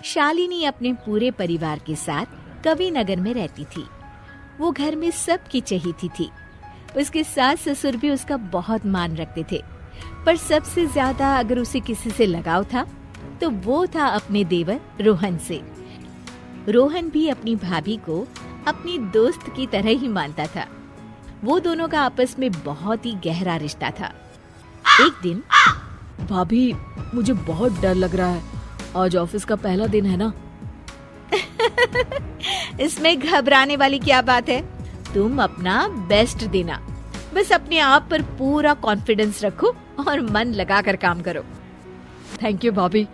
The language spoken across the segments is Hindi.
शालिनी अपने पूरे परिवार के साथ कवि नगर में रहती थी। वो घर में सबकी चहेती थी। उसके सास ससुर भी उसका बहुत मान रखते थे, पर सबसे ज्यादा अगर उसे किसी से लगाव था तो वो था अपने देवर रोहन से। रोहन भी अपनी भाभी को अपनी दोस्त की तरह ही मानता था। वो दोनों का आपस में बहुत ही गहरा रिश्ता था। एक दिन, भाभी मुझे बहुत डर लग रहा है, आज ऑफिस का पहला दिन है ना। इसमें घबराने वाली क्या बात है? तुम अपना बेस्ट देना, बस अपने आप पर पूरा कॉन्फिडेंस रखो और मन लगाकर काम करो। थैंक यू भाभी,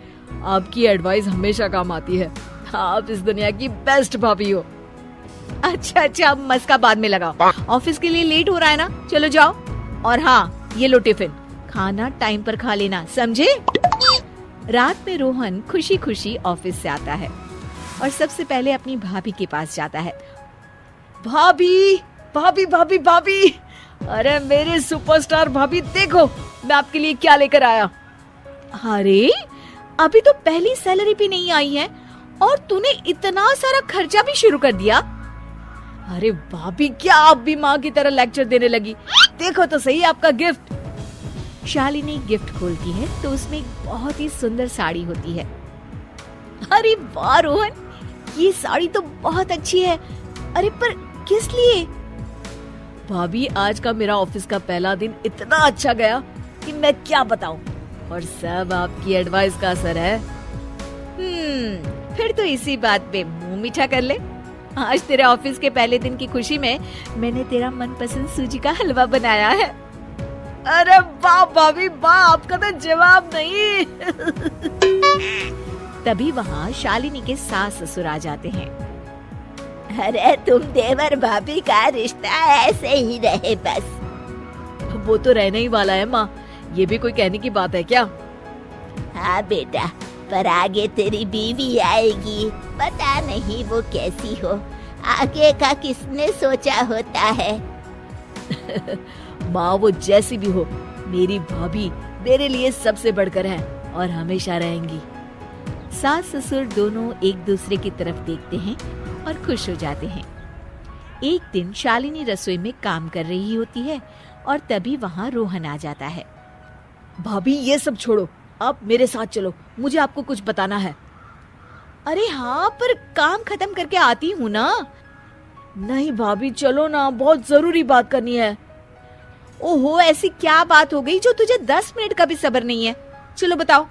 आपकी एडवाइस हमेशा काम आती है। आप इस दुनिया की बेस्ट भाभी हो। अच्छा, अब मस्का बाद में लगाओ। ऑफिस के लिए लेट हो रहा है ना, चलो जाओ। और हाँ, ये लो टिफिन, खाना टाइम पर खा लेना, समझे? रात में रोहन खुशी खुशी ऑफिस से आता है और सबसे पहले अपनी भाभी के पास जाता है। भाभी भाभी भाभी भाभी, अरे मेरे सुपरस्टार भाभी, देखो मैं आपके लिए क्या लेकर आया। अरे अभी तो पहली सैलरी भी नहीं आई है और तूने इतना सारा खर्चा भी शुरू कर दिया। अरे भाभी, क्या आप भी माँ की तरह लेक्चर देने लगी? देखो तो सही आपका गिफ्ट। शालिनी गिफ्ट खोलती है तो उसमें एक बहुत ही सुंदर साड़ी होती है। अरे वाह रोहन, ये साड़ी तो बहुत अच्छी है। अरे पर किस लिए? भाभी, आज का मेरा ऑफिस का पहला दिन इतना अच्छा गया कि मैं क्या बताऊं, और सब आपकी एडवाइस का असर है। फिर तो इसी बात पे मुंह मीठा कर ले। आज तेरे ऑफिस के पहले दिन की खुशी में मैंने तेरा मनपसंद सूजी का हलवा बनाया है। अरे वाह भाभी वाह, आपका तो जवाब नहीं। तभी वहाँ शालिनी के सास ससुर आ जाते हैं। अरे तुम देवर भाभी का रिश्ता ऐसे ही रहे बस। वो तो रहने ही वाला है माँ, ये भी कोई कहने की बात है क्या? हाँ बेटा, पर आगे तेरी बीवी आएगी, पता नहीं वो कैसी हो। आगे का किसने सोचा होता है। माँ, वो जैसी भी हो, मेरी भाभी मेरे लिए सबसे बढ़कर है और हमेशा रहेंगी। सास ससुर दोनों एक दूसरे की तरफ देखते हैं और खुश हो जाते हैं। एक दिन शालिनी रसोई में काम कर रही होती है और तभी वहाँ रोहन आ जाता है। भाभी ये सब छोड़ो, आप मेरे साथ चलो, मुझे आपको कुछ बताना है। अरे हाँ, पर काम खत्म करके आती हूँ ना। नहीं भाभी, चलो ना, बहुत जरूरी बात करनी है। ओहो, ऐसी क्या बात हो गई जो तुझे 10 मिनट का भी सब्र नहीं है? चलो बताओ।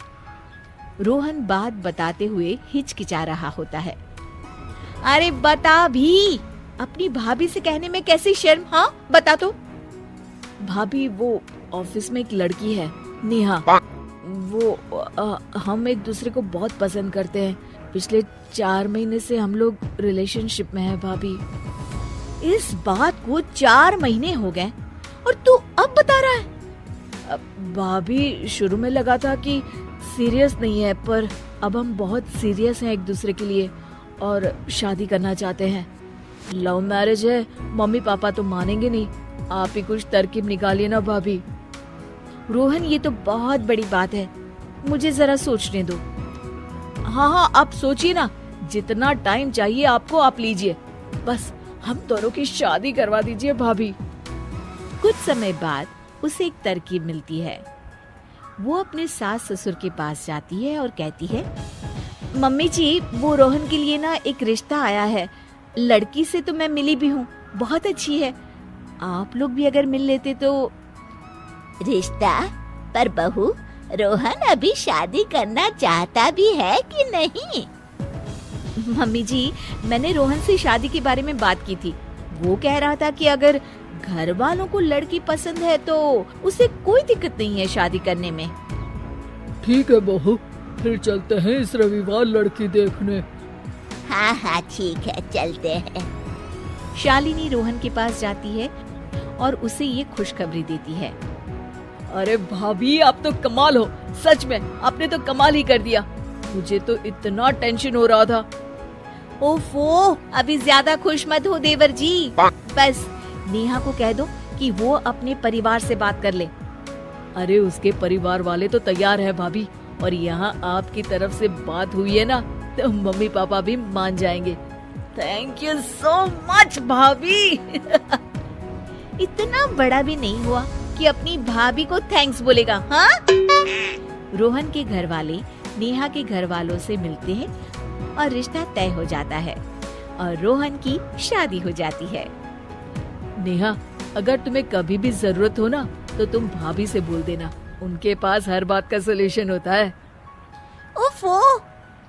रोहन बात बताते हुए हिचकिचा रहा होता है। अरे बता भी, अपनी भाभी से कहने में कैसी शर्म। हाँ बता तो। भाभी, वो ऑफिस में एक लड़की है, नेहा। हम एक दूसरे को बहुत पसंद करते हैं। पिछले 4 महीने से हम लोग रिलेशनशिप में हैं भाभी। इस बात को 4 महीने हो गए और तू अब बता रहा है? भाभी, शुरू में लगा था कि सीरियस नहीं है, पर अब हम बहुत सीरियस हैं एक दूसरे के लिए और शादी करना चाहते हैं। लव मैरिज है, मम्मी पापा तो मानेंगे नहीं। आप ही कुछ तरकीब निकालिए ना भाभी। रोहन, ये तो बहुत बड़ी बात है, मुझे जरा सोचने दो। हाँ, आप सोचिए ना, जितना टाइम चाहिए आपको आप लीजिए, बस हम दोनों की शादी करवा दीजिए भाभी। कुछ समय बाद उसे एक तरकीब मिलती है। वो अपने सास ससुर के पास जाती है और कहती है, मम्मी जी, वो रोहन के लिए ना एक रिश्ता आया है। लड़की से तो मैं मिली भी हूँ, बहुत अच्छी है। आप लोग भी अगर मिल लेते तो। रिश्ता? पर बहू, रोहन अभी शादी करना चाहता भी है कि नहीं? मम्मी जी, मैंने रोहन से शादी के बारे में बात की थी। वो कह रहा था कि अगर घर वालों को लड़की पसंद है तो उसे कोई दिक्कत नहीं है शादी करने में। ठीक है बहू, फिर चलते हैं इस रविवार लड़की देखने। हाँ ठीक है, चलते हैं। शालिनी रोहन के पास जाती है और उसे ये खुशखबरी देती है। अरे भाभी, आप तो कमाल हो, सच में आपने तो कमाल ही कर दिया। मुझे तो इतना टेंशन हो रहा था। ओफो, अभी ज्यादा खुश मत हो देवर जी। बस नेहा को कह दो कि वो अपने परिवार से बात कर ले। अरे उसके परिवार वाले तो तैयार है भाभी, और यहाँ आपकी तरफ से बात हुई है ना, तो मम्मी पापा भी मान जाएंगे। थैंक यू सो मच भाभी। इतना बड़ा भी नहीं हुआ कि अपनी भाभी को थैंक्स बोलेगा, हाँ? रोहन के घर वाले नेहा के घर वालों से मिलते हैं और रिश्ता तय हो जाता है और रोहन की शादी हो जाती है। नेहा, अगर तुम्हें कभी भी जरूरत हो ना तो तुम भाभी से बोल देना, उनके पास हर बात का सलूशन होता है। ओफो,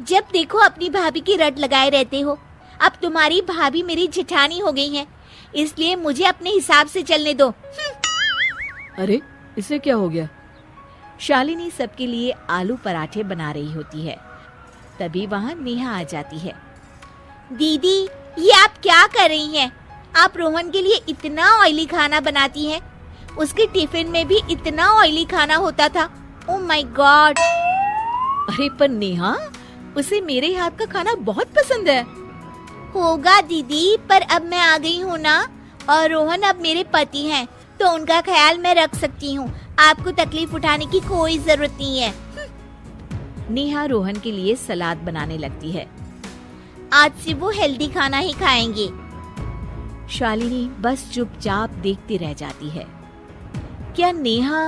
जब देखो अपनी भाभी की रट लगाए रहते हो। अब तुम्हारी भाभी मेरी जेठानी हो गई है, इसलिए मुझे अपने हिसाब से चलने दो। अरे, इसे क्या हो गया? शालिनी सबके लिए आलू पराठे बना रही होती है। तभी वहाँ नेहा आ जाती है। दीदी, ये आप क्या कर रही हैं? आप रोहन के लिए इतना ऑयली खाना बनाती हैं। उसके टिफिन में भी इतना ऑयली खाना होता था। Oh my God. अरे पर नेहा, उसे मेरे हाथ का खाना बहुत पसंद है। होगा दीदी, पर अब मैं आ गई हूँ ना, और रोहन अब मेरे पति हैं, तो उनका ख्याल मैं रख सकती हूँ। आपको तकलीफ उठाने की कोई जरूरत नहीं है। नेहा रोहन के लिए सलाद बनाने लगती है। आज से वो हेल्दी खाना ही खाएंगे। शालिनी बस चुपचाप देखती रह जाती है। क्या नेहा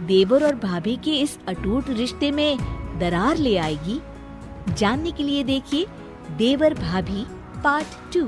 देवर और भाभी के इस अटूट रिश्ते में दरार ले आएगी? जानने के लिए देखिए देवर भाभी पार्ट 2।